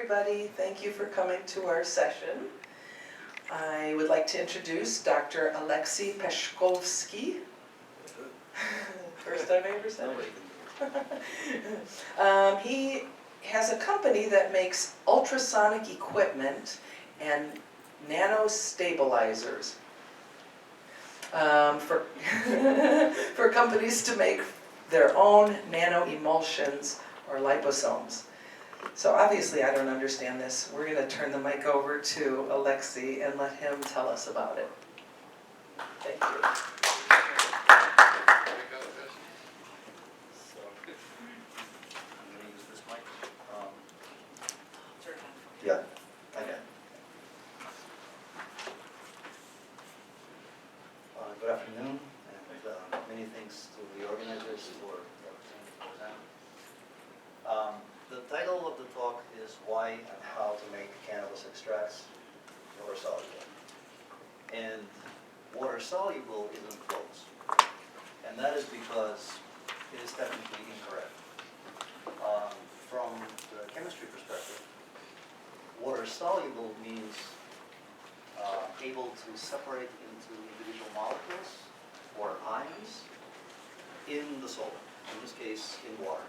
everybody. Thank you for coming to our session. I would like to introduce Dr. Alexey Peshlovsky. First time I ever said it. He has a company that makes ultrasonic equipment and nano stabilizers for, for companies to make their own nano emulsions or liposomes. So obviously I don't understand this. We're going to turn the mic over to Alexey and let him tell us about it. Thank you. Yeah, okay. Good afternoon, and many thanks to the organizers for the opportunity to present. The title of the talk is Why and How to Make Cannabis Extracts Water Soluble. And water soluble is in quotes. And that is because it is technically incorrect. From the chemistry perspective, water soluble means able to separate into individual molecules or ions in the solvent, in this case in water.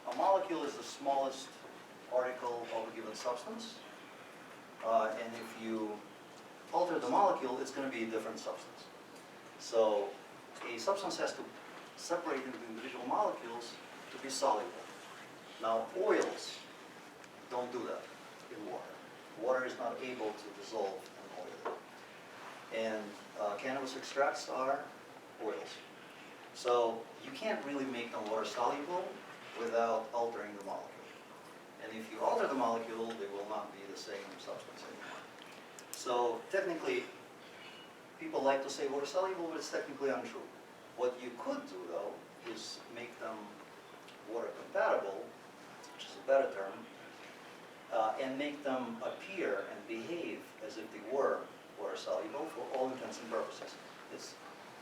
A molecule is the smallest particle of a given substance, and if you alter the molecule, it's going to be a different substance. So a substance has to separate into individual molecules to be soluble. Now oils don't do that in water. Water is not able to dissolve an oil. And cannabis extracts are oils. So you can't really make them water soluble without altering the molecule. And if you alter the molecule, they will not be the same substance anymore. So technically, people like to say water soluble, but it's technically untrue. What you could do, though, is make them water compatible, which is a better term, and make them appear and behave as if they were water soluble for all intents and purposes. It's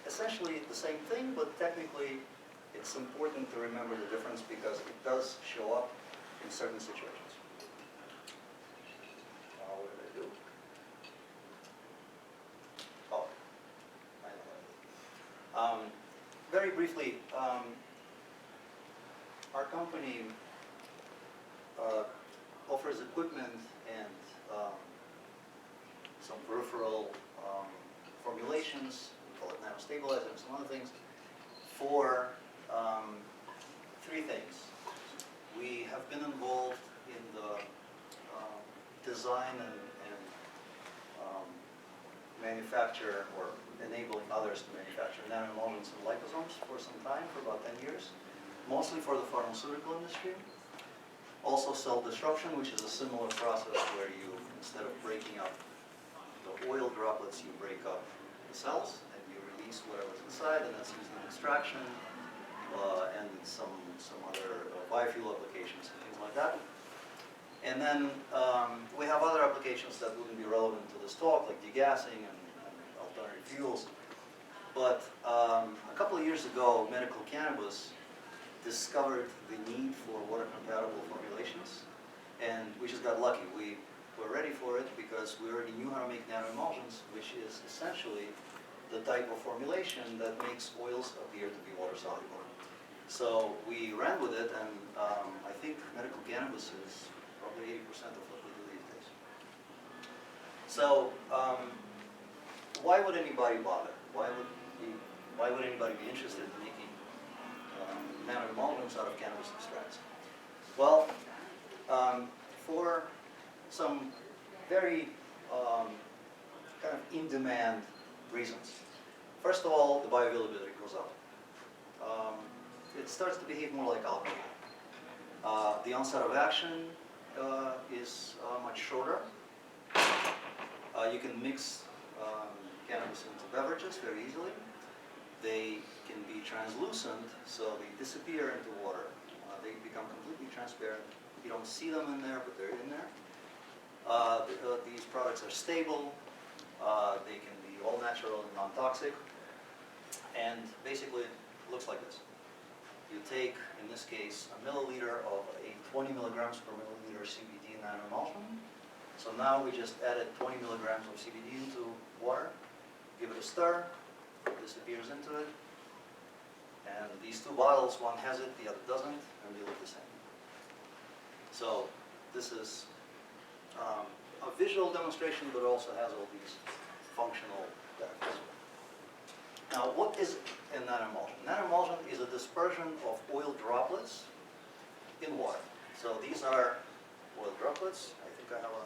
essentially the same thing, but technically it's important to remember the difference because it does show up in certain situations. What did I do? Oh, I know what I did. Very briefly, our company offers equipment and some peripheral formulations, we call it nano stabilizers and some other things, for three things. We have been involved in the design and manufacture or enabling others to manufacture nano emulsions and liposomes for some time, for about 10 years, mostly for the pharmaceutical industry. Also cell disruption, which is a similar process where you, instead of breaking up the oil droplets, you break up the cells and you release whatever's inside, and that's used in extraction and some other biofuel applications and things like that. And then we have other applications that wouldn't be relevant to this talk, like degassing and alternative fuels. But a couple of years ago, medical cannabis discovered the need for water-compatible formulations, and we just got lucky. We were ready for it because we already knew how to make nano emulsions, which is essentially the type of formulation that makes oils appear to be water-soluble. So we ran with it, and I think medical cannabis is probably 80% of what we do these days. So why would anybody bother? Why would anybody be interested in making nano emulsions out of cannabis extracts? Well, for some very kind of in-demand reasons. First of all, the bioavailability goes up. It starts to behave more like alcohol. The onset of action is much shorter. You can mix cannabis into beverages very easily. They can be translucent, so they disappear into water. They become completely transparent. You don't see them in there, but they're in there. These products are stable. They can be all natural and non-toxic. And basically, it looks like this. You take, in this case, a milliliter of a 20 milligrams per milliliter CBD nano emulsion. So now we just added 20 milligrams of CBD into water, give it a stir, it disappears into it. And these two bottles, one has it, the other doesn't, and they look the same. So this is a visual demonstration, but also has all these functional benefits. Now, what is a nanoemulsion? Nanoemulsion is a dispersion of oil droplets in water. So these are oil droplets. I think I have a,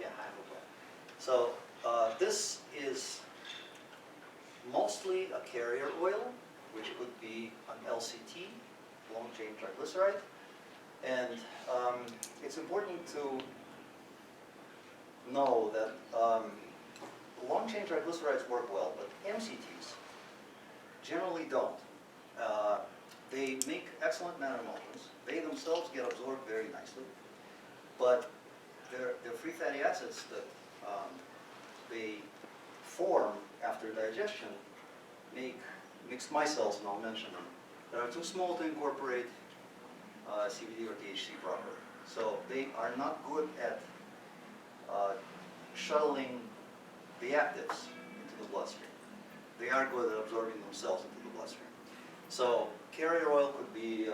yeah, I have a one. So this is mostly a carrier oil, which could be an LCT, long-chain triglyceride. And it's important to know that long-chain triglycerides work well, but MCTs generally don't. They make excellent nanoemulsions. They themselves get absorbed very nicely, but they're free fatty acids that they form after digestion make mixed micelles, and I'll mention them, that are too small to incorporate CBD or THC properly. So they are not good at shuttling the actives into the bloodstream. They are good at absorbing themselves into the bloodstream. So carrier oil could be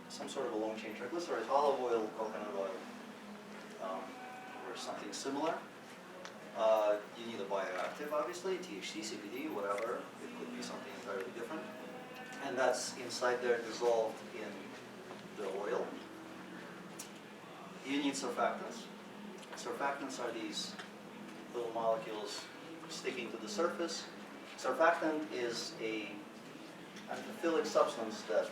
some sort of a long-chain triglyceride, olive oil, coconut oil, or something similar. You need a bioactive, obviously, THC, CBD, whatever. It could be something entirely different. And that's inside there dissolved in the oil. You need surfactants. Surfactants are these little molecules sticking to the surface. Surfactant is an amphiphilic substance that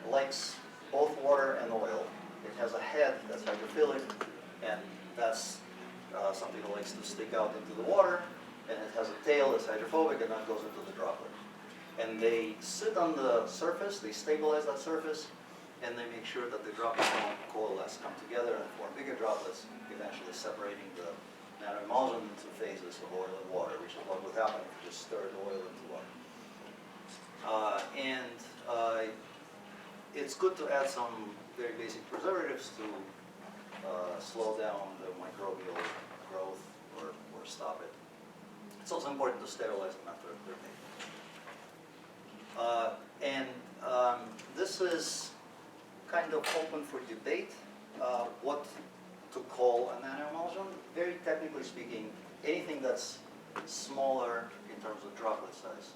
likes both water and oil. It has a head that's hydrophilic, and that's something that likes to stick out into the water, and it has a tail that's hydrophobic, and that goes into the droplet. And they sit on the surface, they stabilize that surface, and they make sure that the droplets don't coalesce, come together and form bigger droplets, eventually separating the nanoemulsion into phases of oil and water, which is what would happen if you just stirred oil into water. It's good to add some very basic preservatives to slow down the microbial growth or stop it. It's also important to sterilize them after they're made. This is kind of open for debate, what to call a nanoemulsion. Very technically speaking, anything that's smaller in terms of droplet size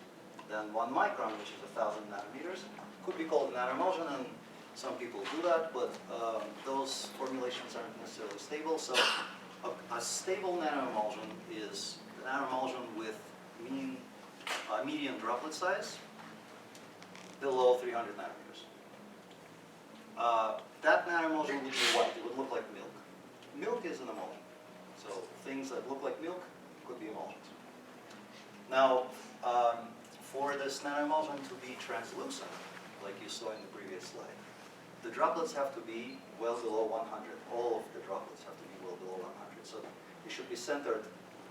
than 1 micron, which is 1,000 nanometers, could be called a nanoemulsion, and some people do that, but those formulations aren't necessarily stable. So a stable nanoemulsion is a nanoemulsion with medium droplet size below 300 nanometers. That nanoemulsion would be white. It would look like milk. Milk is an emulsion. So things that look like milk could be emulsions. Now, for this nanoemulsion to be translucent, like you saw in the previous slide, the droplets have to be well below 100. All of the droplets have to be well below 100. So it should be centered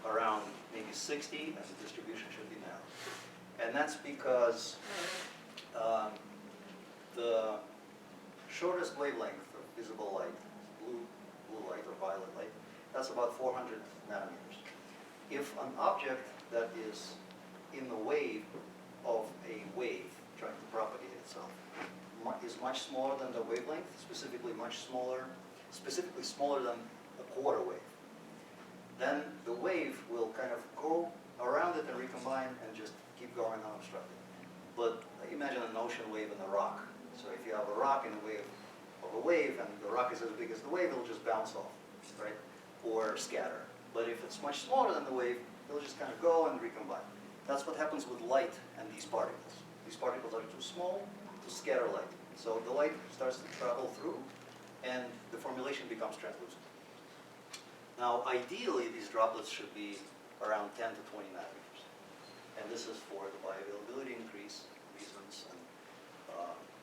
around maybe 60, and the distribution should be narrow. And that's because the shortest wavelength of visible light, blue light or violet light, that's about 400 nanometers. If an object that is in the wave of a wave trying to propagate itself is much smaller than the wavelength, specifically smaller than a quarter wave, then the wave will kind of go around it and recombine and just keep going unobstructed. But imagine an ocean wave and a rock. So if you have a rock in the wave of a wave and the rock is as big as the wave, it'll just bounce off, right? Or scatter. But if it's much smaller than the wave, it'll just kind of go and recombine. That's what happens with light and these particles. These particles are too small to scatter light. So the light starts to travel through, and the formulation becomes translucent. Now, ideally, these droplets should be around 10 to 20 nanometers. And this is for the bioavailability increase reasons and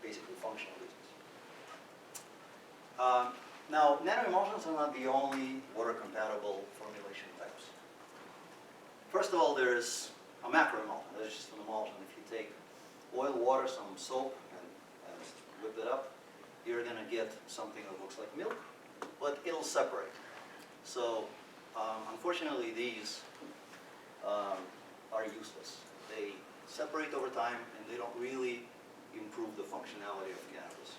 basically functional reasons. Now, nanoemulsions are not the only water-compatible formulation types. First of all, there's a macroemulsion. That's just an emulsion. If you take oil, water, some soap, and whip it up, you're going to get get something that looks like milk, but it'll separate. So unfortunately, these are useless. They separate over time, and they don't really improve the functionality of cannabis.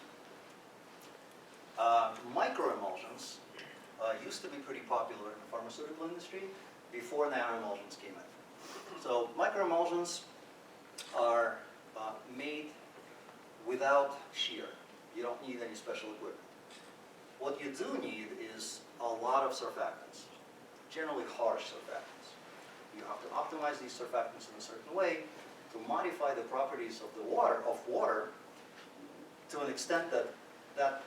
Microemulsions used to be pretty popular in the pharmaceutical industry before nanoemulsions came in. So microemulsions are made without shear. You don't need any special equipment. What you do need is a lot of surfactants, generally harsh surfactants. You have to optimize these surfactants in a certain way to modify the properties of the water to an extent that that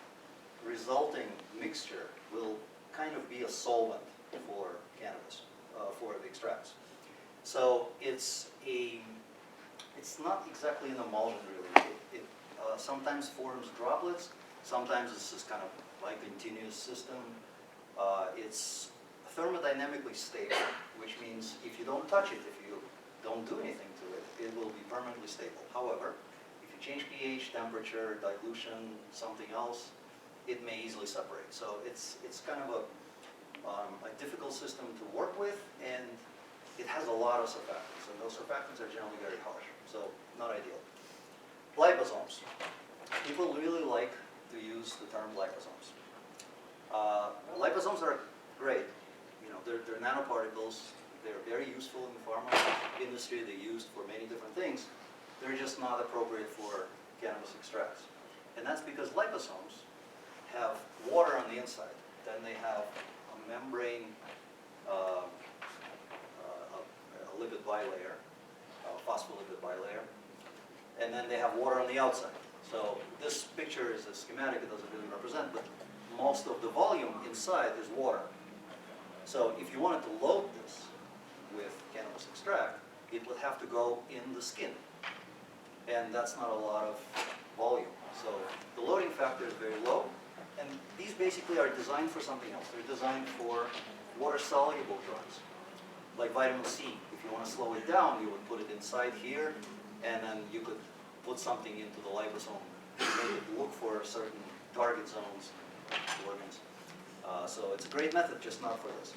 resulting mixture will kind of be a solvent for cannabis, for the extracts. So it's not exactly an emulsion really. It sometimes forms droplets, sometimes it's just kind of like a continuous system. It's thermodynamically stable, which means if you don't touch it, if you don't do anything to it, it will be permanently stable. However, if you change pH, temperature, dilution, something else, it may easily separate. So it's kind of a difficult system to work with, and it has a lot of surfactants, and those surfactants are generally very harsh, so not ideal. Liposomes. People really like to use the term liposomes. Liposomes are great. You know, they're nanoparticles. They're very useful in the pharma industry. They're used for many different things. They're just not appropriate for cannabis extracts. And that's because liposomes have water on the inside. Then they have a membrane, a lipid bilayer, a phospholipid bilayer, and then they have water on the outside. So this picture is a schematic, it doesn't really represent, but most of the volume inside is water. So if you wanted to load this with cannabis extract, it would have to go in the skin. And that's not a lot of volume. So the loading factor is very low. And these basically are designed for something else. They're designed for water-soluble drugs, like vitamin C. If you want to slow it down, you would put it inside here, and then you could put something into the liposome to make it look for certain target zones, organs. So it's a great method, just not for this.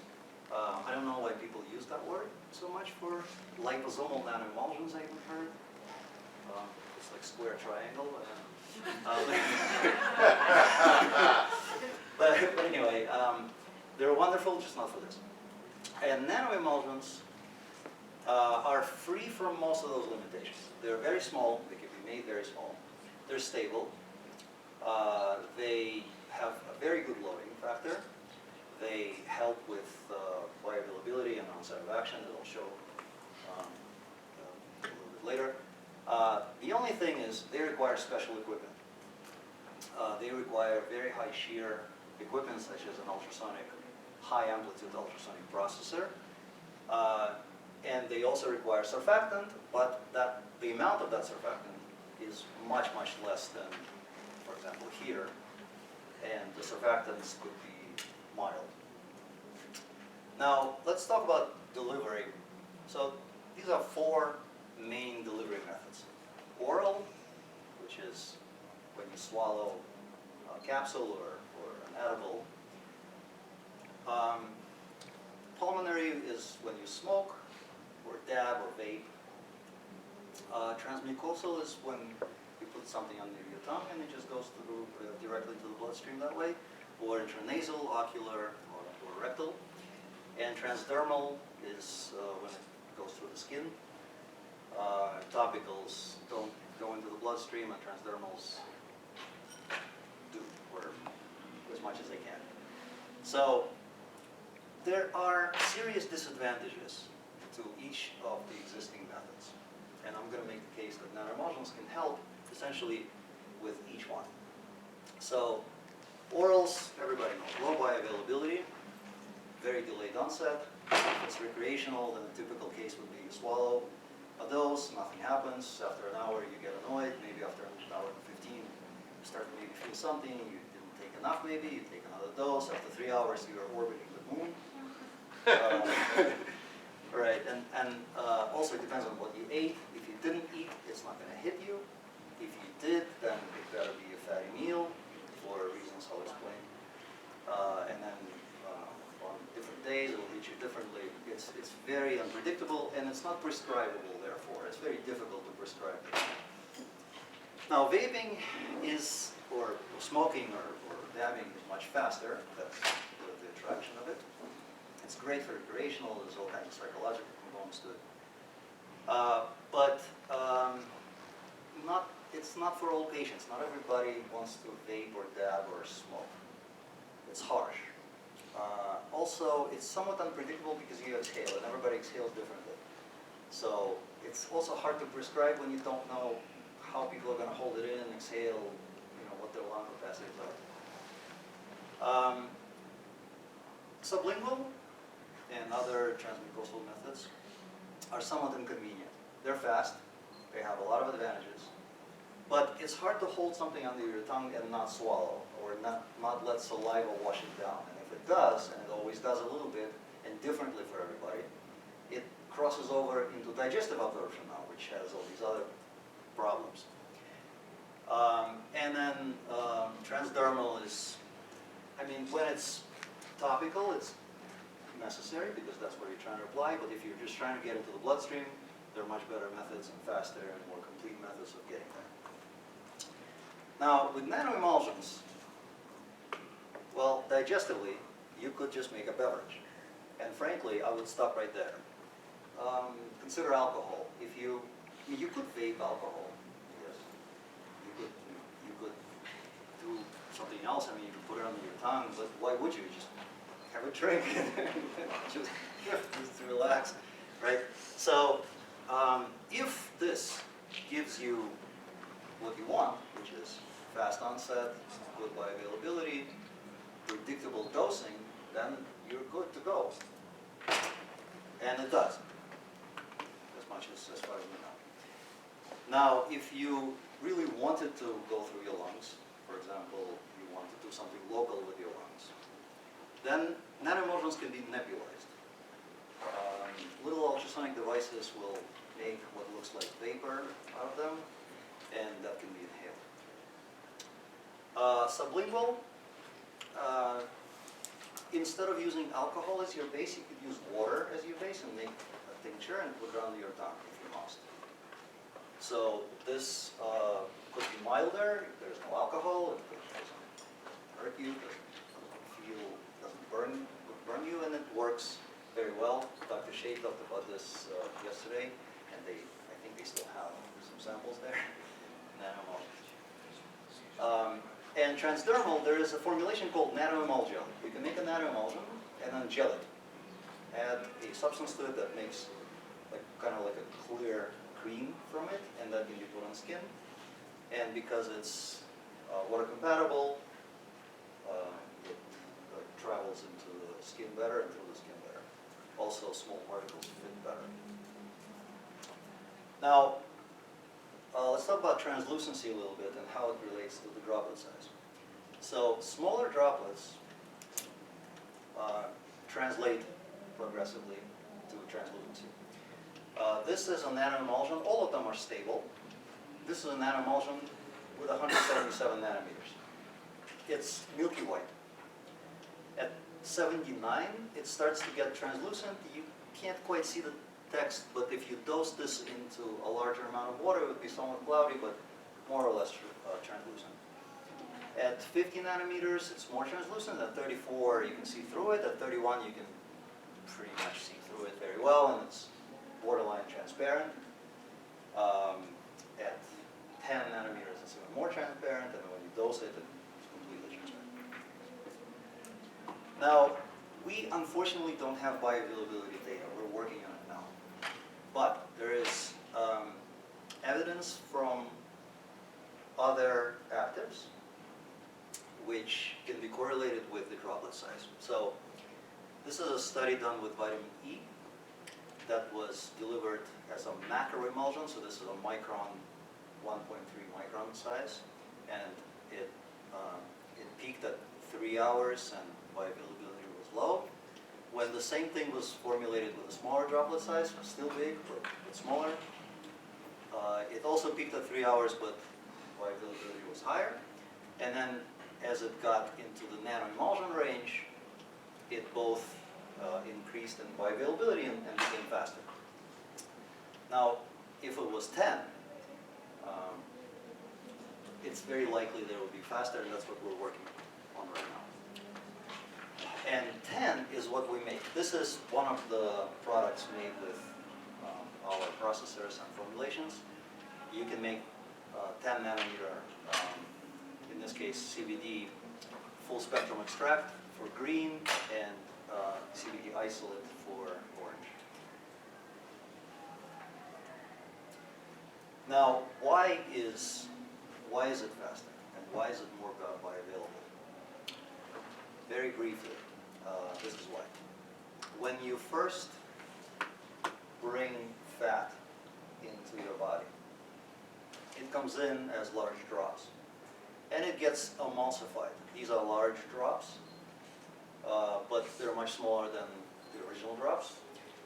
I don't know why people use that word so much for liposomal nanoemulsions, I haven't heard. It's like square triangle. But anyway, they're wonderful, just not for this. And nanoemulsions are free from most of those limitations. They're very small, they can be made very small. They're stable. They have a very good loading factor. They help with bioavailability and onset of action that I'll show a little bit later. The only thing is they require special equipment. They require very high shear equipment such as an ultrasonic, high amplitude ultrasonic processor. And they also require surfactant, but the amount of that surfactant is much, much less than, for example, here. And the surfactants could be mild. Now, let's talk about delivery. So these are four main delivery methods. Oral, which is when you swallow a capsule or an edible. Pulmonary is when you smoke, or dab, or vape. Transmucosal is when you put something under your tongue and it just goes through directly to the bloodstream that way, or intranasal, ocular, or rectal. And transdermal is when it goes through the skin. Topicals don't go into the bloodstream, and transdermals do, or as much as they can. So there are serious disadvantages to each of the existing methods. And I'm going to make the case that nanoemulsions can help essentially with each one. So orals, everybody knows, low bioavailability, very delayed onset. If it's recreational, then a typical case would be you swallow a dose, nothing happens. After an hour, you get annoyed. Maybe after an hour and 15, you start to maybe feel something. You didn't take enough, maybe. You take another dose. After 3 hours, you are orbiting the moon. Right, and also it depends on what you ate. If you didn't eat, it's not going to hit you. If you did, then it better be a fatty meal for a reason it's very unpredictable, and it's not prescribable, therefore. It's very difficult to prescribe. Now, vaping is, or smoking or dabbing is much faster. That's the attraction of it. It's great for recreational. There's all kinds of psychological components to it. But it's not for all patients. Not everybody wants to vape or dab or smoke. It's harsh. Also, it's somewhat unpredictable because you exhale, and everybody exhales differently. So it's also hard to prescribe when you don't know how people are going to hold it in and exhale, what their lung capacities are. Sublingual and other transmucosal methods are somewhat inconvenient. They're fast. They have a lot of advantages. But it's hard to hold something under your tongue and not swallow, or not let saliva wash it down. And if it does, and it always does a little bit, and differently for everybody, it crosses over into digestive absorption now, which has all these other problems. And then transdermal is, when it's topical, it's necessary because that's what you're trying to apply. But if you're just trying to get into the bloodstream, there are much better methods and faster and more complete methods of getting there. Now, with nano emulsions, well, digestively, you could just make a beverage. And frankly, I would stop right there. Consider alcohol. You could vape alcohol. Yes. You could do something else. You could put it under your tongue, but why would you? Just have a drink and just to relax, right? So, if this gives you what you want, which is fast onset, good bioavailability, predictable dosing, then you're good to go. And it does, as far as we know. Now, if you really wanted to go through your lungs, for example, you want to do something local with your lungs, then nanoemulsions can be nebulized. Little ultrasonic devices will make what looks like vapor out of them, and that can be inhaled. Sublingual, instead of using alcohol as your base, you could use water as your base and make a tincture and put it under your tongue if you must. So this could be milder if there's no alcohol, if it doesn't hurt you, doesn't burn you, and it works very well. Dr. Shea talked about this yesterday, and I think they still have some samples there. Nanoemulsion. And transdermal, there is a formulation called Nano Emulsion. You can make a nano emulsion and then gel it. Add a substance to it that makes kind of like a clear cream from it, and that can be put on skin. And because it's water compatible, it travels into the skin better and through the skin better. Also, small particles fit better. Now, let's talk about translucency a little bit and how it relates to the droplet size. So, smaller droplets translate progressively to translucency. This is a nano emulsion. All of them are stable. This is a nano emulsion with 177 nanometers. It's milky white. At 79, it starts to get translucent. You can't quite see the text, but if you dose this into a larger amount of water, it would be somewhat cloudy, but more or less translucent. At 50 nanometers, it's more translucent. At 34, you can see through it. At 31, you can pretty much see through it very well, and it's borderline transparent. At 10 nanometers, it's even more transparent, and when you dose it, it's completely transparent. Now, we unfortunately don't have bioavailability data. We're working on it now. But there is evidence from other actives which can be correlated with the droplet size. So this is a study done with vitamin E that was delivered as a macroemulsion. So this is a micron, 1.3 micron size, and it peaked at 3 hours, and bioavailability was low. When the same thing was formulated with a smaller droplet size, still big, but smaller, it also peaked at 3 hours, but bioavailability was higher. And then as it got into the nano emulsion range, it both increased in bioavailability and became faster. Now, if it was 10, it's very likely that it will be faster, and that's what we're working on right now. And 10 is what we make. This is one of the products made with our processors and formulations. You can make 10 nanometer, in this case CBD, full spectrum extract for green and CBD isolate for orange. Now, why is it faster and why is it more bioavailable? Very briefly, this is why. When you first bring fat into your body, it comes in as large drops and it gets emulsified. These are large drops, but they're much smaller than the original drops.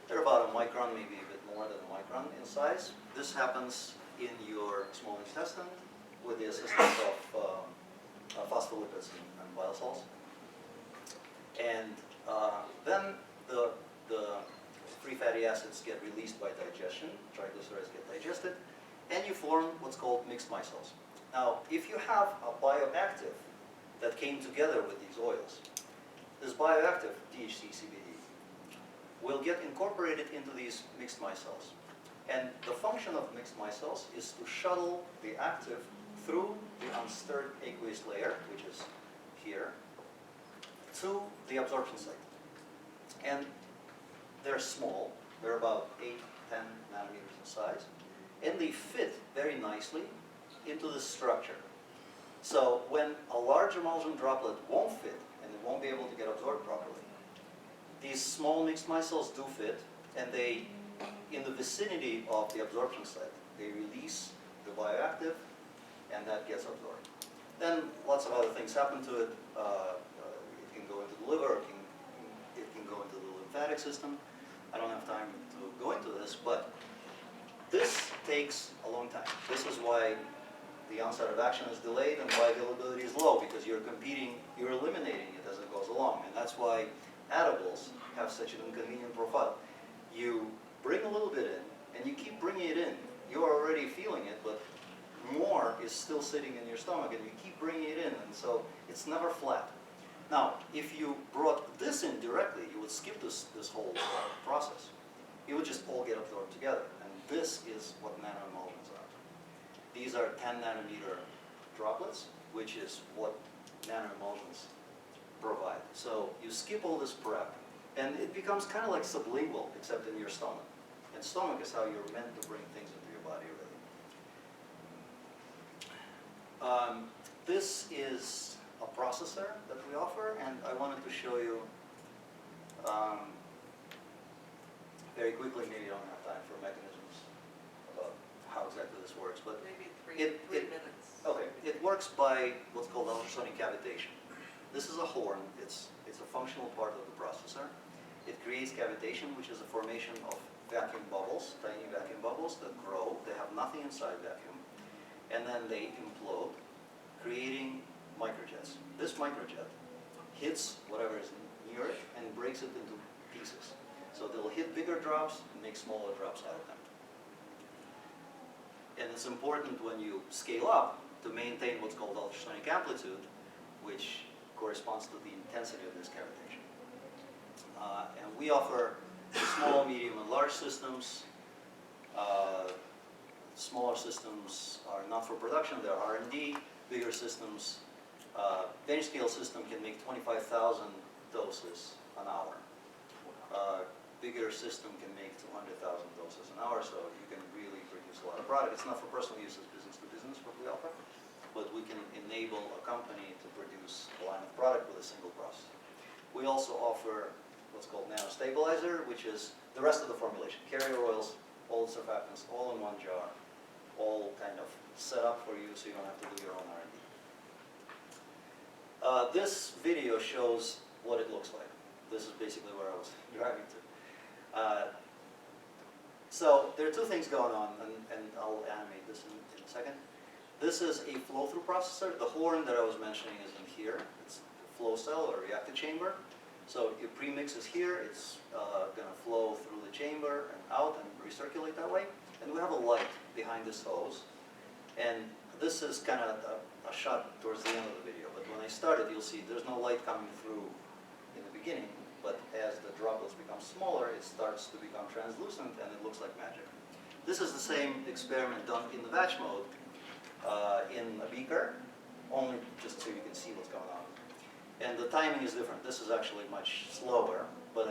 They're about a micron, maybe a bit more than a micron in size. This happens in your small intestine with the assistance of phospholipids and bile salts. And then the free fatty acids get released by digestion, triglycerides get digested, and you form what's called mixed micelles. Now, if you have a bioactive that came together with these oils, this bioactive, THC, CBD, will get incorporated into these mixed micelles. And the function of mixed micelles is to shuttle the active through the unstirred aqueous layer, which is here, to the absorption site. And they're small, they're about 8, 10 nanometers in size, and they fit very nicely into the structure. So when a large emulsion droplet won't fit, and it won't be able to get absorbed properly, these small mixed micelles do fit, and they, in the vicinity of the absorption site, they release the bioactive, and that gets absorbed. Then lots of other things happen to it. It can go into the liver, it can go into the lymphatic system. I don't have time to go into this, but this takes a long time. This is why the onset of action is delayed and bioavailability is low, because you're eliminating it as it goes along. And that's why edibles have such an inconvenient profile. You bring a little bit in, and you keep bringing it in. You're already feeling it, but more is still sitting in your stomach, and you keep bringing it in, and so it's never flat. Now, if you brought this in directly, you would skip this whole process. It would just all get absorbed together, and this is what nano emulsions are. These are 10 nanometer droplets, which is what nano emulsions provide. So you skip all this prep, and it becomes kind of like sublingual, except in your stomach. And stomach is how you're meant to bring things into your body, really. This is a processor that we offer, and I wanted to show you very quickly. Maybe you don't have time for mechanisms about how exactly this works, but Maybe three minutes. Okay, it works by what's called ultrasonic cavitation. This is a horn. It's a functional part of the processor. It creates cavitation, which is a formation of vacuum bubbles, tiny vacuum bubbles that grow. They have nothing inside vacuum, and then they implode, creating microjets. This microjet hits whatever is near it and breaks it into pieces. So they'll hit bigger drops and make smaller drops out of them. And it's important when you scale up to maintain what's called ultrasonic amplitude, which corresponds to the intensity of this cavitation. And we offer small, medium, and large systems. Smaller systems are not for production, they're R&D. Bigger systems, bench scale system can make 25,000 doses an hour. Bigger system can make 200,000 doses an hour, so you can really produce a lot of product. It's not for personal use, it's business to business what we offer, but we can enable a company to produce a line of product with a single process. We also offer what's called nano stabilizer, which is the rest of the formulation. Carrier oils, all surfactants, all in one jar, all kind of set up for you so you don't have to do your own R&D. This video shows what it looks like. This is basically where I was driving to. So there are two things going on, and I'll animate this in a second. This is a flow-through processor. The horn that I was mentioning is in here. It's a flow cell or reactor chamber. So it premixes here, it's going to flow through the chamber and out and recirculate that way. And we have a light behind this hose. And this is kind of a shot towards the end of the video. But when I started, you'll see there's no light coming through in the beginning. But as the droplets become smaller, it starts to become translucent and it looks like magic. This is the same experiment done in the batch mode in a beaker, only just so you can see what's going on. And the timing is different. This is actually much slower, but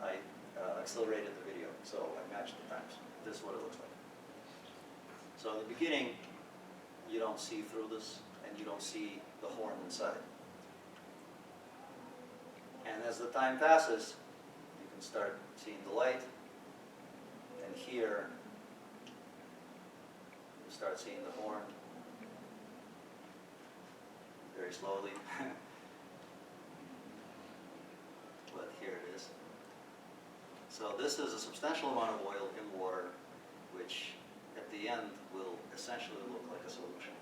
I accelerated the video, so I matched the times. This is what it looks like. So in the beginning, you don't see through this, and you don't see the horn inside. And as the time passes, you can start seeing the light, and here, you start seeing the horn very slowly. But here it is. So this is a substantial amount of oil in water, which at the end will essentially look like a solution.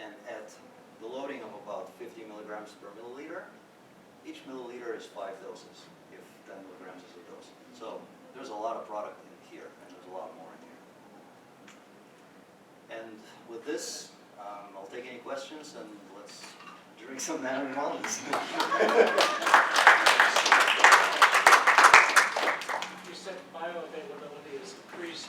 And at the loading of about 50 milligrams per milliliter, each milliliter is 5 doses, if 10 milligrams is a dose. So there's a lot of product in here, and there's a lot more in here. And with this, I'll take any questions, and let's drink some Nano Emulsions. You said bioavailability is increased,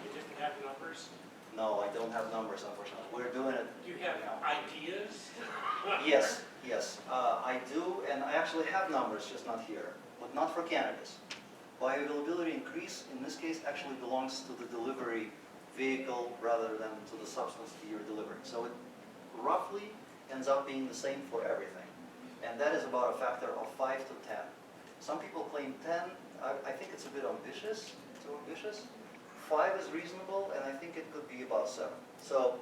you didn't have numbers? No, I don't have numbers, unfortunately. We're doing it. Do you have ideas? Yes, yes, I do, and I actually have numbers, just not here, but not for cannabis. Bioavailability increase, in this case, actually belongs to the delivery vehicle rather than to the substance that you're delivering. So it roughly ends up being the same for everything. And that is about a factor of 5 to 10. Some people claim 10. I think it's a bit ambitious, too ambitious. 5 is reasonable, and I think it could be about 7. So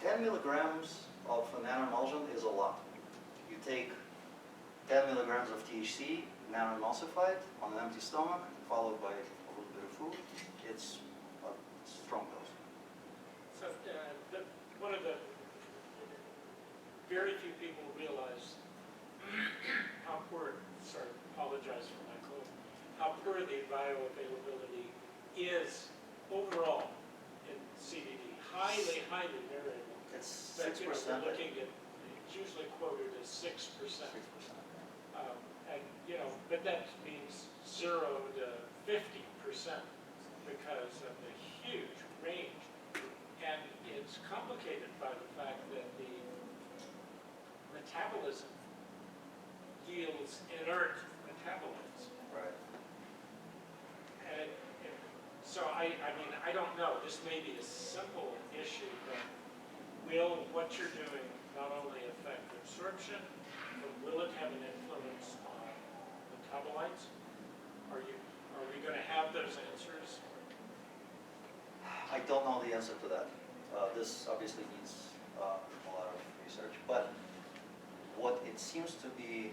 10 milligrams of a nano emulsion is a lot. You take 10 milligrams of THC, nano emulsified, on an empty stomach, followed by a little bit of food. It's a strong dose. So one of the very few people realize how poor, sorry, apologize for my code, how poor the bioavailability is overall in CBD. Highly, highly variable. It's But, 6%. we're looking at, it's usually quoted as 6%. 6%. And, but that means 0 to 50% because of the huge range. And it's complicated by the fact that the metabolism yields inert metabolites. Right. And so I mean, I don't know, this may be a simple issue, but will what you're doing not only affect absorption, but will it have an influence on metabolites? Are we going to have those answers? I don't know the answer to that. This obviously needs a lot of research, but what seems to be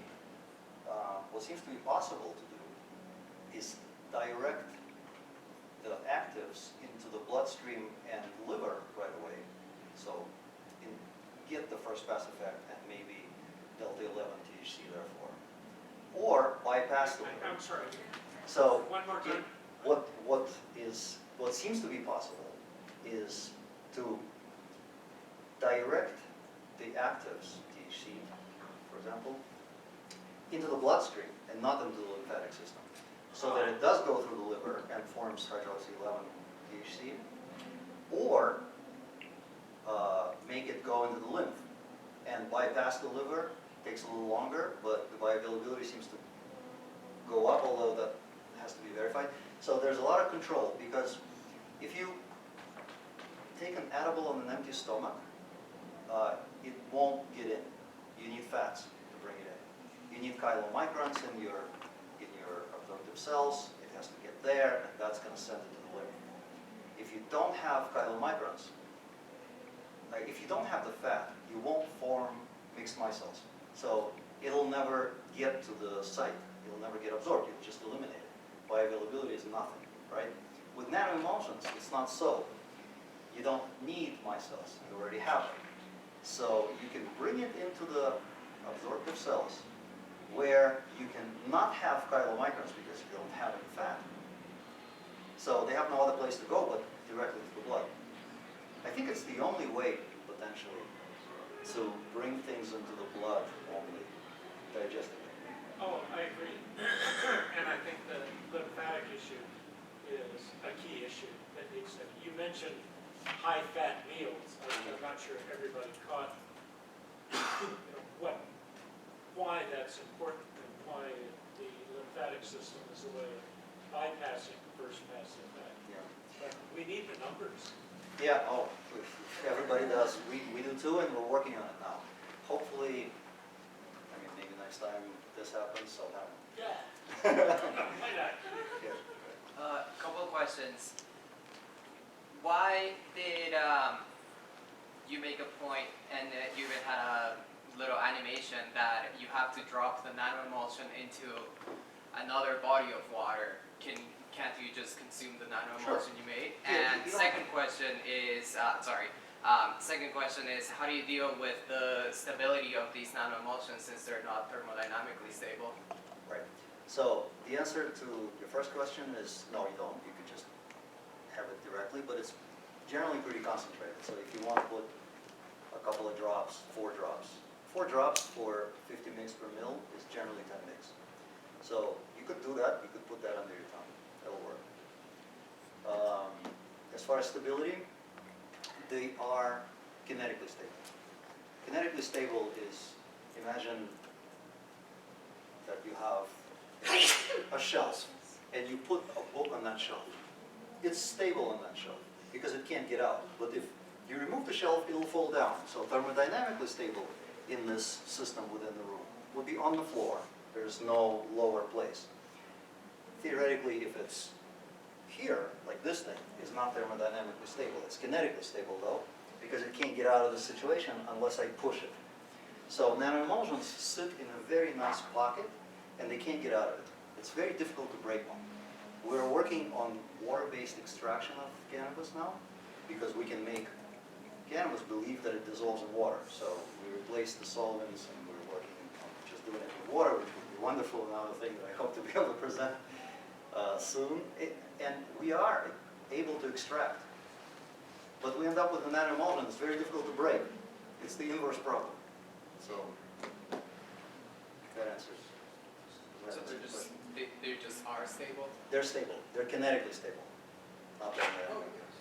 possible to do is direct the actives into the bloodstream and liver right away. So get the first pass effect and maybe delta 11 THC therefore, or bypass the liver. I'm sorry. So One more time. what seems to be possible is to direct the actives, THC, for example, into the bloodstream and not into the lymphatic system, so that it does go through the liver and forms hydroxy 11 THC, or make it go into the lymph and bypass the liver. Takes a little longer, but the bioavailability seems to go up, although that has to be verified. So there's a lot of control, because if you take an edible on an empty stomach, it won't get in. You need fats to bring it in. You need chylomicrons in your absorptive cells. It has to get there, and that's going to send it to the liver. If you don't have chylomicrons, if you don't have the fat, you won't form mixed micelles. So it'll never get to the site. It'll never get absorbed. You'll just eliminate it. Bioavailability is nothing, right? With nano emulsions, it's not so. You don't need micelles. You already have it. So you can bring it into the absorptive cells where you can not have chylomicrons because you don't have any fat. So they have no other place to go but directly to the blood. I think it's the only way, potentially, to bring things into the blood only digestively. Oh, I agree. And I think the lymphatic issue is a key issue that needs to, you mentioned high-fat meals. I'm not sure if everybody caught, why that's important and why the lymphatic system is a way of bypassing first pass effect. Yeah. But we need the numbers. Yeah, oh, everybody does. We do too, and we're working on it now. Hopefully, I mean, maybe next time this happens, I'll have it. Yeah. Why not? Yeah. Couple of questions. Why did you make a point, and you even had a little animation that you have to drop the nano emulsion into another body of water? Can't you just consume the nano emulsion you made? Yeah, And you don't- second question is, second question is, how do you deal with the stability of these nano emulsions since they're not thermodynamically stable? Right. So the answer to your first question is no, you don't. You could just have it directly, but it's generally pretty concentrated. So if you want to put a couple of drops, 4 drops. 4 drops for 50 mg per mil is generally 10 mg. So you could do that. You could put that under your tongue. That'll work. As far as stability, they are kinetically stable. Kinetically stable is, imagine that you have a shelf and you put a book on that shelf. It's stable on that shelf because it can't get out. But if you remove the shelf, it'll fall down. So thermodynamically stable in this system within the room would be on the floor. There's no lower place. Theoretically, if it's here, like this thing, is not thermodynamically stable. It's kinetically stable though, because it can't get out of the situation unless I push it. So nanoemulsions sit in a very nice pocket and they can't get out of it. It's very difficult to break them. We're working on water-based extraction of cannabis now because we can make cannabis believe that it dissolves in water. So we replace the solvents and we're working on just doing it with water, which would be wonderful, another thing that I hope to be able to present soon. And we are able to extract. But we end up with a nanoemulsion that's very difficult to break. It's the inverse problem. So that answers. So they just are stable? They're stable. They're kinetically stable. Not thermodynamically.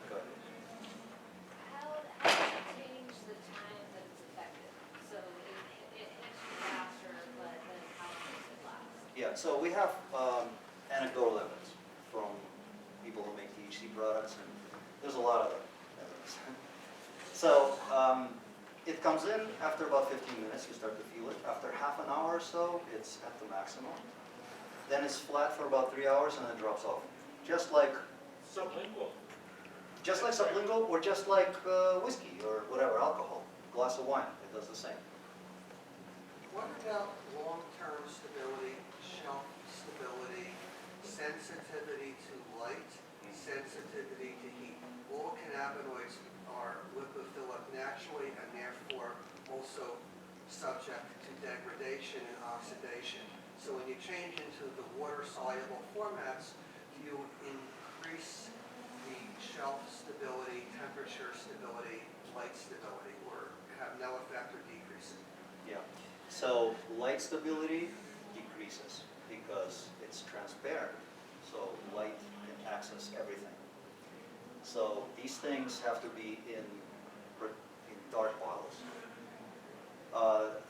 Go ahead. How does it change the time that it's effective? So it hits you faster, but then how long does it last? Yeah, so we have anecdotal evidence from people who make THC products, and there's a lot of evidence. So it comes in after about 15 minutes, you start to feel it. After half an hour or so, it's at the maximum. Then it's flat for about 3 hours and then drops off. Just like Sublingual. sublingual or just like whiskey or whatever, alcohol. Glass of wine, it does the same. What about long-term stability, shelf stability, sensitivity to light, sensitivity to heat? All cannabinoids are lipophilic naturally and therefore also subject to degradation and oxidation. So when you change into the water-soluble formats, you increase the shelf stability, temperature stability, light stability, or have no effect or decrease it. Yeah. So light stability decreases because it's transparent. So light can access everything. So these things have to be in dark bottles.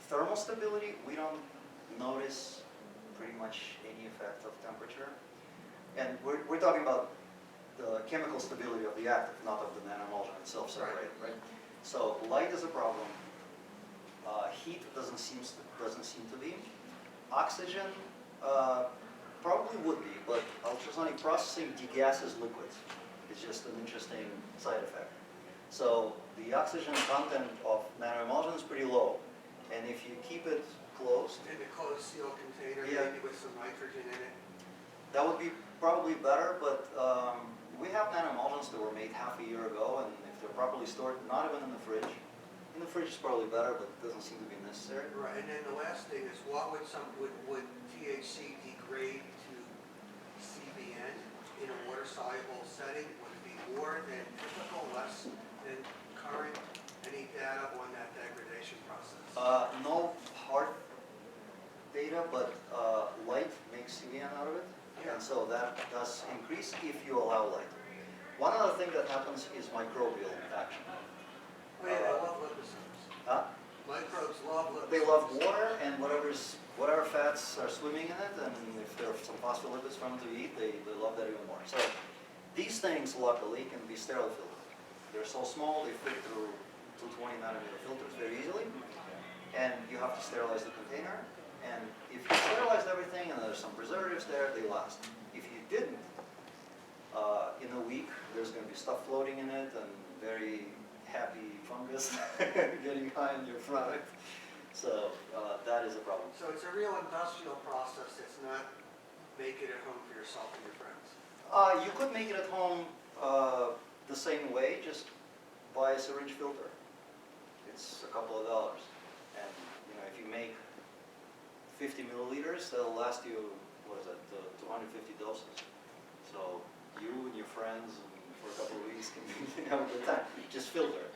Thermal stability, we don't notice pretty much any effect of temperature. And we're talking about the chemical stability of the active, not of the nanoemulsion itself separated, right? So light is a problem. Heat doesn't seem to be. Oxygen probably would be, but ultrasonic processing degasses liquids. It's just an interesting side effect. So the oxygen content of nanoemulsion is pretty low, and if you keep it closed, In a closed seal container, Yeah. maybe with some nitrogen in it. that would be probably better. But we have nanoemulsions that were made half a year ago, and if they're properly stored, not even in the fridge is probably better, but it doesn't seem to be necessary. Right, and then the last thing is, what would would THC degrade to CBN in a water-soluble setting? Would it be more than typical, less than current? Any data on that degradation process? No hard data, but light makes CBN out of it. Yeah. And so that does increase if you allow light. One other thing that happens is microbial action. Wait, I love liposomes. Huh? Microbes love liposomes. They love water and whatever fats are swimming in it, and if there are some phospholipids for them to eat, they love that even more. So these things, luckily, can be sterile filtered. They're so small, they fit through 220 nanometer filters very easily, and you have to sterilize the container. And if you sterilized everything and there's some preservatives there, they last. If you didn't, in a week, there's going to be stuff floating in it and very happy fungus getting high on your product. So that is a problem. So it's a real industrial process. It's not make it at home for yourself and your friends. You could make it at home the same way, just buy a syringe filter. It's a couple of dollars. And you know, if you make 50 milliliters, that'll last you, what is it, 250 doses. So you and your friends for a couple of weeks can have a good time. Just filter it.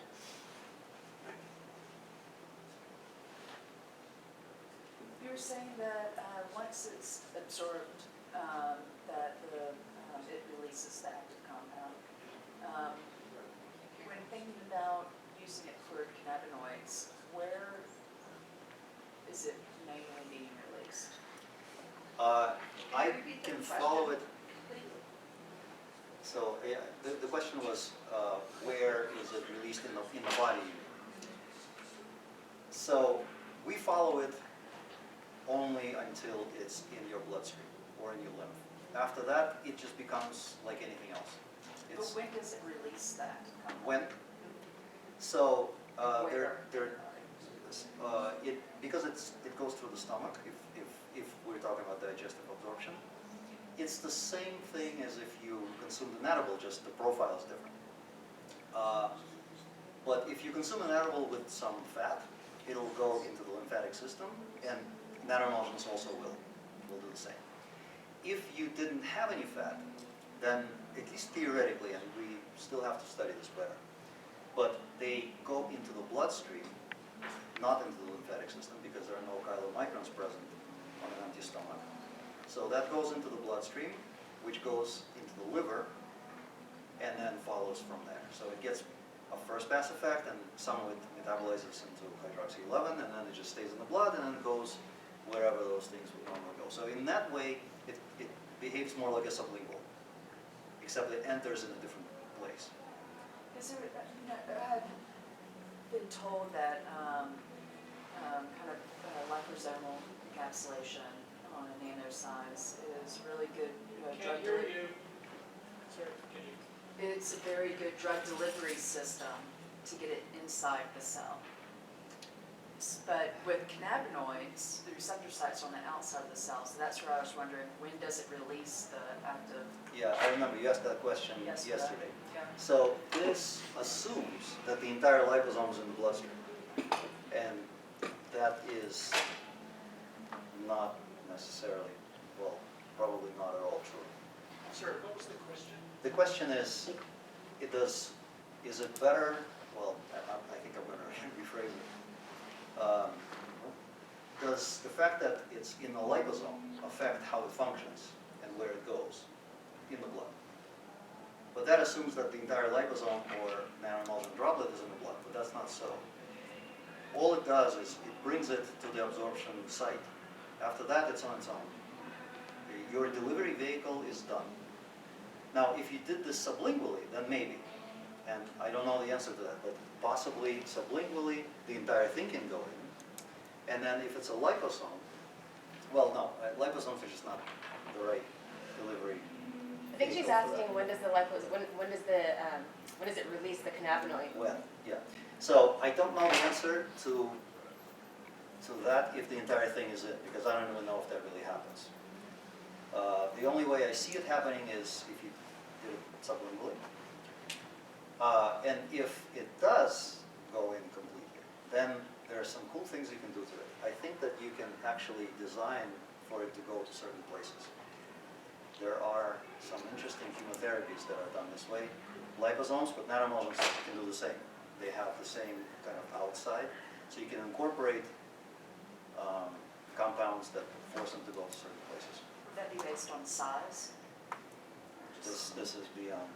You were saying that once it's absorbed, that it releases the active compound. When thinking about using it for cannabinoids, where is it mainly being released? I can follow it. So yeah, the question was, where is it released in the body? So we follow it only until it's in your bloodstream or in your lymph. After that, it just becomes like anything else. But when does it release that compound? When? So Where? because it goes through the stomach. If we're talking about digestive absorption, it's the same thing as if you consumed an edible. Just the profile is different. But if you consume an edible with some fat, it'll go into the lymphatic system, and Nano Emulsions also will do the same. If you didn't have any fat, then at least theoretically, and we still have to study this better, but they go into the bloodstream, not into the lymphatic system, because there are no chylomicrons present on an empty stomach. So that goes into the bloodstream, which goes into the liver, and then follows from there. So it gets a first pass effect, and some of it metabolizes into hydroxy 11, and then it just stays in the blood, and then it goes wherever those things would normally go. So in that way, it behaves more like a sublingual, except it enters in a different place. Is there, I've been told that kind of liposomal encapsulation on a nano size is really good drug Can't hear delivery. you. Sir, can you? It's a very good drug delivery system to get it inside the cell. But with cannabinoids, the receptor sites are on the outside of the cell, so that's where I was wondering, when does it release the active? Yeah, I remember you asked that question Yesterday. yesterday. Yeah. So this assumes that the entire liposome is in the bloodstream, and that is not necessarily, well, probably not at all true. Sir, what was the question? The question is it better, well, I think I'm going to rephrase it. Does the fact that it's in the liposome affect how it functions and where it goes in the blood? But that assumes that the entire liposome or Nano Emulsion droplet is in the blood, but that's not so. All it does is it brings it to the absorption site. After that, it's on its own. Your delivery vehicle is done. Now, if you did this sublingually, then maybe. And I don't know the answer to that, but possibly sublingually, the entire thing can go in. And then if it's a liposome, well, no, liposomes are just not the right delivery. I think she's asking when does it release the cannabinoid? Well, yeah. So I don't know the answer to that if the entire thing is in, because I don't even know if that really happens. The only way I see it happening is if you did it sublingually. And if it does go in completely, then there are some cool things you can do to it. I think that you can actually design for it to go to certain places. There are some interesting chemotherapies that are done this way. Liposomes, but Nano Emulsions can do the same. They have the same kind of outside, so you can incorporate compounds that force them to go to certain places. Would that be based on size? This is beyond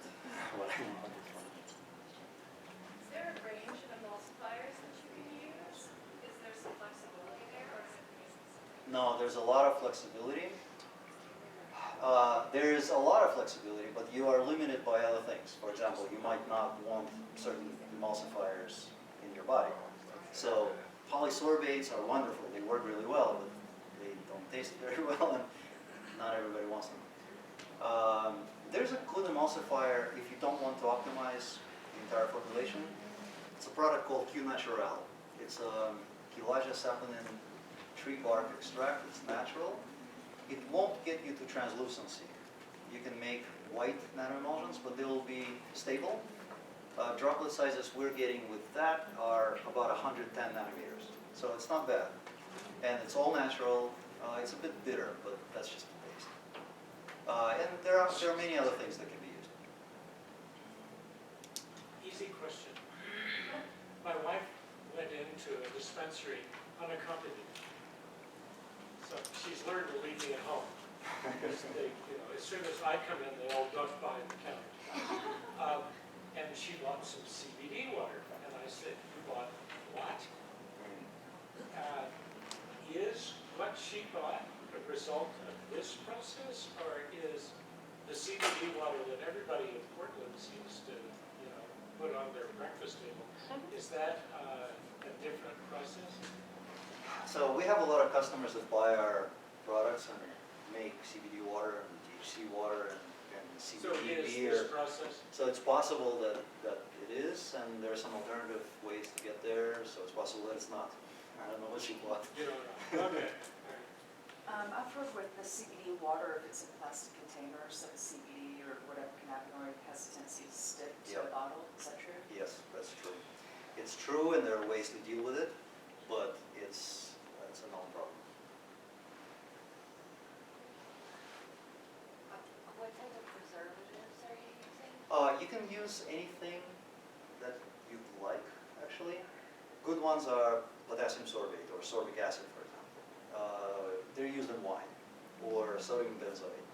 what I know. Is there a range of emulsifiers that you can use? Is there some flexibility there, or is it pretty specific? No, there's a lot of flexibility. There is a lot of flexibility, but you are limited by other things. For example, you might not want certain emulsifiers in your body. So polysorbates are wonderful. They work really well, but they don't taste very well, and not everybody wants them. There's a good emulsifier if you don't want to optimize the entire formulation. It's a product called Q Natural. It's a Quilaja saponin tree bark extract. It's natural. It won't get you to translucency. You can make white nanoemulsions, but they will be stable. Droplet sizes we're getting with that are about 110 nanometers. So it's not bad. And it's all natural. It's a bit bitter, but that's just the taste. And there are many other things that can be used. Easy question. My wife went into a dispensary unaccompanied. So she's learned to leave me at home. Because they, as soon as I come in, they all duck behind the counter. And she bought some CBD water. And I said, you bought what? Is what she bought a result of this process, or is the CBD water that everybody in Portland seems to, put on their breakfast table, is that a different process? So we have a lot of customers that buy our products and make CBD water and THC water and So CBD is beer. this process? So it's possible that it is, and there are some alternative ways to get there, so it's possible that it's not. I don't know what you bought. You don't know. Okay. I've heard with the CBD water, if it's in plastic containers, that the CBD or whatever cannabinoid has a tendency to stick to the Yep. bottle. Is that true? Yes, that's true. It's true, and there are ways to deal with it, but it's a known problem. What type of preservatives are you using? You can use anything that you like, actually. Good ones are potassium sorbate or sorbic acid, for example. They're used in wine, or sodium benzoate.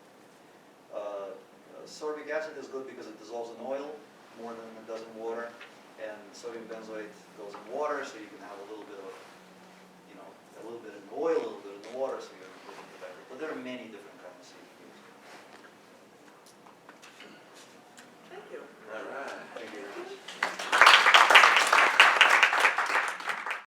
Sorbic acid is good because it dissolves in oil more than it does in water, and sodium benzoate goes in water, so you can have a little bit of, a little bit in oil, a little bit in the water, so you're protected. But there are many different